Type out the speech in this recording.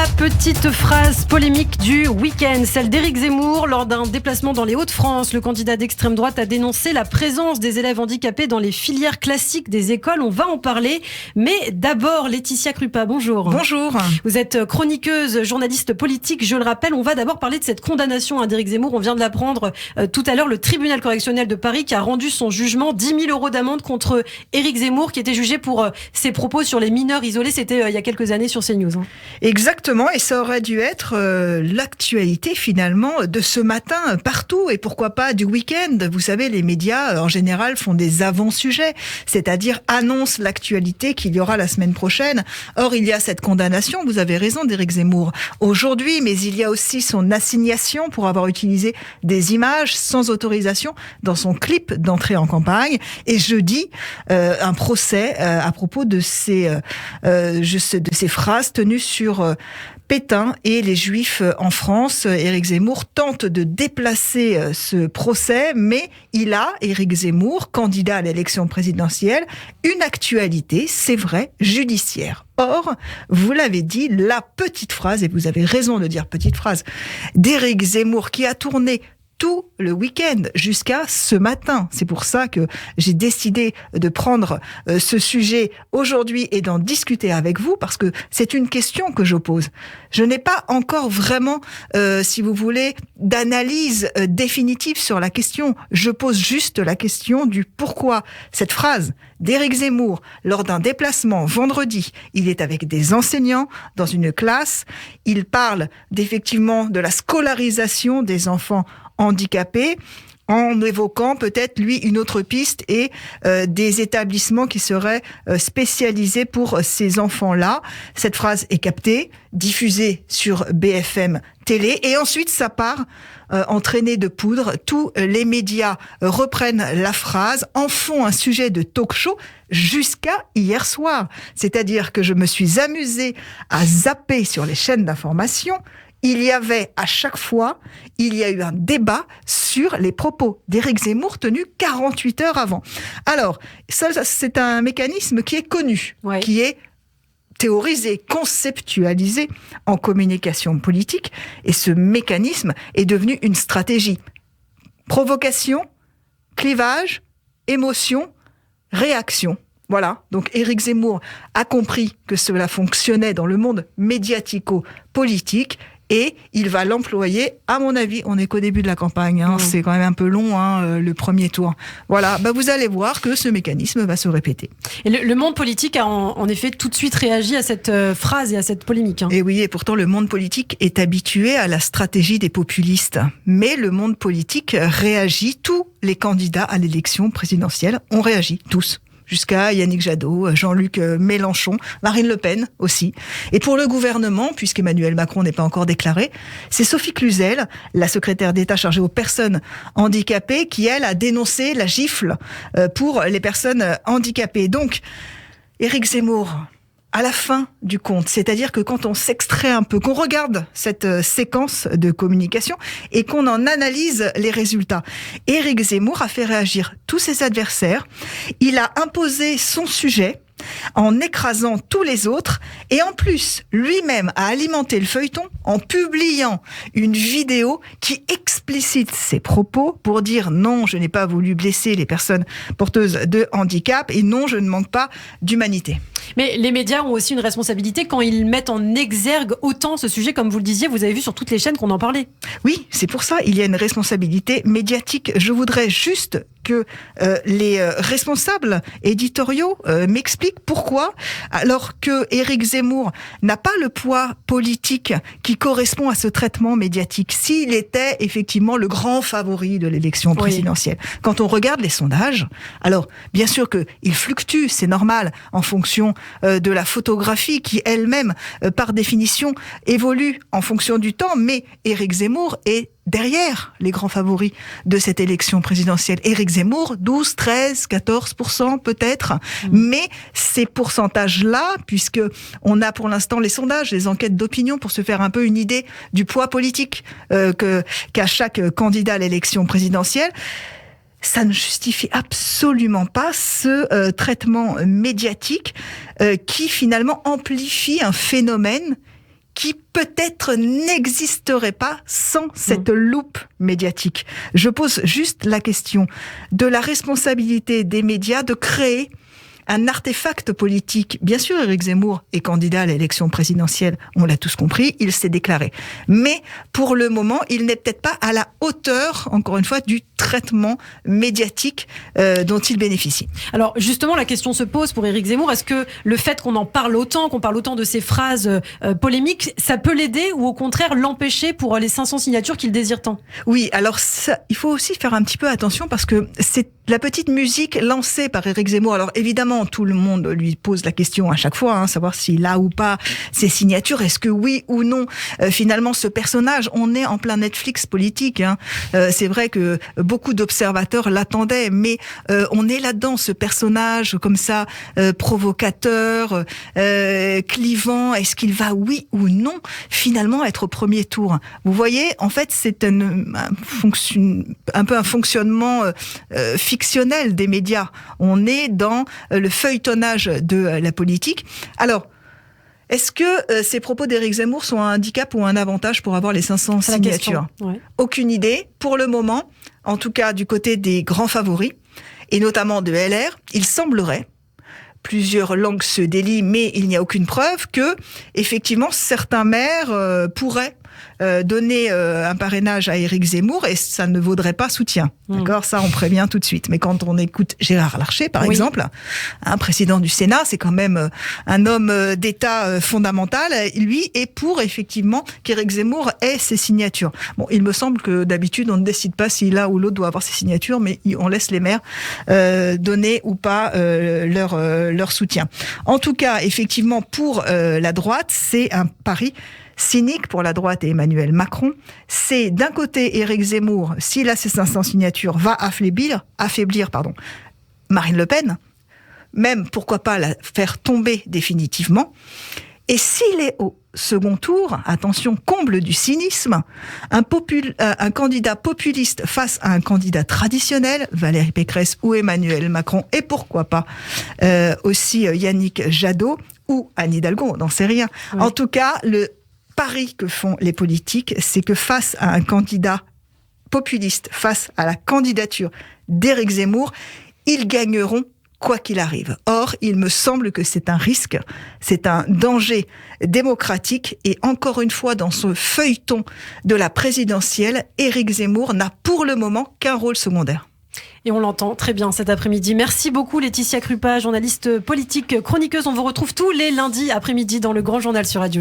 La petite phrase polémique du week-end, celle d'Éric Zemmour. Lors d'un déplacement dans les Hauts-de-France, le candidat d'extrême droite a dénoncé la présence des élèves handicapés dans les filières classiques des écoles. On va en parler. Mais d'abord, Laetitia Krupa, bonjour. Bonjour. Vous êtes chroniqueuse, journaliste politique, je le rappelle. On va d'abord parler de cette condamnation d'Éric Zemmour. On vient de l'apprendre tout à l'heure. Le tribunal correctionnel de Paris qui a rendu son jugement, 10 000 € d'amende contre Éric Zemmour, qui était jugé pour ses propos sur les mineurs isolés. C'était il y a quelques années sur CNews. Exactement, et ça aurait dû être l'actualité finalement de ce matin partout, et pourquoi pas du week-end. Vous savez, les médias en général font des avant-sujets, c'est-à-dire annoncent l'actualité qu'il y aura la semaine prochaine. Or, il y a cette condamnation, vous avez raison, d'Éric Zemmour aujourd'hui, mais il y a aussi son assignation pour avoir utilisé des images sans autorisation dans son clip d'entrée en campagne, et jeudi, un procès à propos de ces phrases tenues sur Pétain et les Juifs en France. Éric Zemmour tente de déplacer ce procès, mais il a, Éric Zemmour, candidat à l'élection présidentielle, une actualité, c'est vrai, judiciaire. Or, vous l'avez dit, la petite phrase, et vous avez raison de dire petite phrase, d'Éric Zemmour qui a tourné tout le week-end jusqu'à ce matin. C'est pour ça que j'ai décidé de prendre ce sujet aujourd'hui et d'en discuter avec vous, parce que c'est une question que je pose. Je n'ai pas encore vraiment, si vous voulez, d'analyse définitive sur la question. Je pose juste la question du pourquoi cette phrase d'Éric Zemmour lors d'un déplacement vendredi. Il est avec des enseignants dans une classe. Il parle effectivement de la scolarisation des enfants handicapés, en évoquant peut-être, lui, une autre piste et des établissements qui seraient spécialisés pour ces enfants-là. Cette phrase est captée, diffusée sur BFM Télé, et ensuite ça part entraîné de poudre. Tous les médias reprennent la phrase, en font un sujet de talk-show jusqu'à hier soir. C'est-à-dire que je me suis amusée à zapper sur les chaînes d'information. Il y avait à chaque fois, il y a eu un débat sur les propos d'Éric Zemmour tenus 48 heures avant. Alors, ça c'est un mécanisme qui est connu, ouais, qui est théorisé, conceptualisé en communication politique, et ce mécanisme est devenu une stratégie. Provocation, clivage, émotion, réaction. Voilà, donc Éric Zemmour a compris que cela fonctionnait dans le monde médiatico-politique, et il va l'employer, à mon avis. On n'est qu'au début de la campagne, c'est quand même un peu long, le premier tour. Voilà, vous allez voir que ce mécanisme va se répéter. Et le monde politique a en effet tout de suite réagi à cette phrase et à cette polémique. Et oui, et pourtant le monde politique est habitué à la stratégie des populistes. Mais le monde politique réagit, tous les candidats à l'élection présidentielle ont réagi, tous. Jusqu'à Yannick Jadot, Jean-Luc Mélenchon, Marine Le Pen aussi. Et pour le gouvernement, puisqu'Emmanuel Macron n'est pas encore déclaré, c'est Sophie Cluzel, la secrétaire d'État chargée aux personnes handicapées, qui, elle, a dénoncé la gifle pour les personnes handicapées. Donc, Éric Zemmour, à la fin du compte, c'est-à-dire que quand on s'extrait un peu, qu'on regarde cette séquence de communication et qu'on en analyse les résultats, Éric Zemmour a fait réagir tous ses adversaires. Il a imposé son sujet en écrasant tous les autres, et en plus, lui-même a alimenté le feuilleton en publiant une vidéo qui explicite ses propos pour dire non, je n'ai pas voulu blesser les personnes porteuses de handicap, et non, je ne manque pas d'humanité. Mais les médias ont aussi une responsabilité quand ils mettent en exergue autant ce sujet, comme vous le disiez, vous avez vu sur toutes les chaînes qu'on en parlait. Oui, c'est pour ça, il y a une responsabilité médiatique. Je voudrais juste que les responsables éditoriaux m'expliquent pourquoi, alors que Éric Zemmour n'a pas le poids politique qui correspond à ce traitement médiatique, s'il était effectivement le grand favori de l'élection présidentielle. Oui. Quand on regarde les sondages, alors bien sûr qu'ils fluctuent, c'est normal, en fonction de la photographie qui elle-même, par définition, évolue en fonction du temps, mais Éric Zemmour est derrière les grands favoris de cette élection présidentielle. Éric Zemmour, 12, 13, 14% peut-être, mais ces pourcentages-là, puisque on a pour l'instant les sondages, les enquêtes d'opinion pour se faire un peu une idée du poids politique qu'a chaque candidat à l'élection présidentielle, ça ne justifie absolument pas ce traitement médiatique qui finalement amplifie un phénomène qui peut-être n'existerait pas sans cette loupe médiatique. Je pose juste la question de la responsabilité des médias de créer un artefact politique. Bien sûr, Éric Zemmour est candidat à l'élection présidentielle, on l'a tous compris, il s'est déclaré. Mais pour le moment, il n'est peut-être pas à la hauteur, encore une fois, du traitement médiatique dont il bénéficie. Alors justement, la question se pose pour Éric Zemmour, est-ce que le fait qu'on parle autant de ces phrases polémiques, ça peut l'aider ou au contraire l'empêcher pour les 500 signatures qu'il désire tant? Oui, alors ça, il faut aussi faire un petit peu attention parce que c'est la petite musique lancée par Éric Zemmour. Alors évidemment, tout le monde lui pose la question à chaque fois, savoir s'il a ou pas ses signatures. Est-ce que oui ou non, finalement, ce personnage, on est en plein Netflix politique. C'est vrai que beaucoup d'observateurs l'attendaient, mais on est là-dedans, ce personnage comme ça, provocateur, clivant. Est-ce qu'il va, oui ou non, finalement être au premier tour? Vous voyez, en fait, c'est un peu un fonctionnement fictionnel des médias. On est dans le feuilletonnage de la politique. Alors, est-ce que ces propos d'Éric Zemmour sont un handicap ou un avantage pour avoir les 500 signatures? Ouais. Aucune idée. Pour le moment, en tout cas du côté des grands favoris, et notamment de LR, il semblerait, plusieurs langues se délient, mais il n'y a aucune preuve que, effectivement, certains maires pourraient donner un parrainage à Éric Zemmour et ça ne vaudrait pas soutien. D'accord, ça on prévient tout de suite. Mais quand on écoute Gérard Larcher, par exemple, un président du Sénat, c'est quand même un homme d'État fondamental. Lui est pour effectivement qu'Éric Zemmour ait ses signatures. Bon, il me semble que d'habitude on ne décide pas si l'un ou l'autre doit avoir ses signatures, mais on laisse les maires donner ou pas leur soutien. En tout cas, effectivement, pour la droite, c'est un pari cynique pour la droite et Emmanuel Macron. C'est d'un côté Éric Zemmour, s'il a ses 500 signatures, va affaiblir Marine Le Pen, même pourquoi pas la faire tomber définitivement. Et s'il est au second tour, attention, comble du cynisme, un candidat populiste face à un candidat traditionnel, Valérie Pécresse ou Emmanuel Macron, et pourquoi pas aussi Yannick Jadot ou Anne Hidalgo, on n'en sait rien. Oui. En tout cas, le pari que font les politiques, c'est que face à un candidat populiste, face à la candidature d'Éric Zemmour, ils gagneront quoi qu'il arrive. Or, il me semble que c'est un risque, c'est un danger démocratique et encore une fois, dans ce feuilleton de la présidentielle, Éric Zemmour n'a pour le moment qu'un rôle secondaire. Et on l'entend très bien cet après-midi. Merci beaucoup Laetitia Krupa, journaliste politique, chroniqueuse. On vous retrouve tous les lundis après-midi dans le Grand Journal sur Radio.